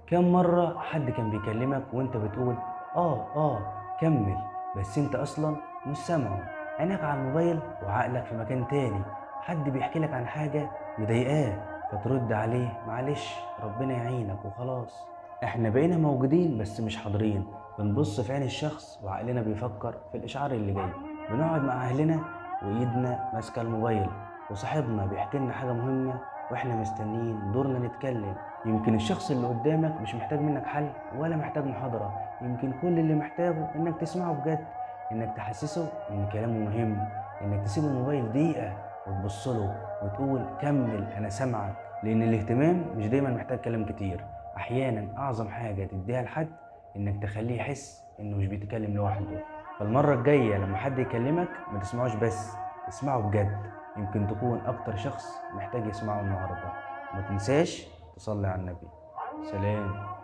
كم مرة حد كان بيكلمك وانت بتقول كمل، بس انت اصلا مش سامعه، عينك على الموبايل وعقلك في مكان تاني. حد بيحكي لك عن حاجة مضايقاه فترد عليه معلش ربنا يعينك وخلاص. احنا بقينا موجودين بس مش حاضرين، بنبص في عين الشخص وعقلنا بيفكر في الاشعار اللي جاي. بنقعد مع اهلنا وايدنا ماسكة الموبايل، وصاحبنا بيحكي لنا حاجة مهمة واحنا مستنيين دورنا نتكلم. يمكن الشخص اللي قدامك مش محتاج منك حل ولا محتاج محاضرة، يمكن كل اللي محتاجه انك تسمعه بجد، انك تحسسه ان كلامه مهم، انك تسيب الموبايل دقيقة وتبص له وتقول كمل انا سامعك. لان الاهتمام مش دايما محتاج كلام كتير، احيانا اعظم حاجة تديها لحد انك تخليه يحس انه مش بيتكلم لوحده. فالمرة الجاية لما حد يكلمك ما تسمعوش بس، اسمعه بجد، يمكن تكون اكتر شخص محتاج يسمعه النهاردة. وما تنساش تصلي على النبي. سلام.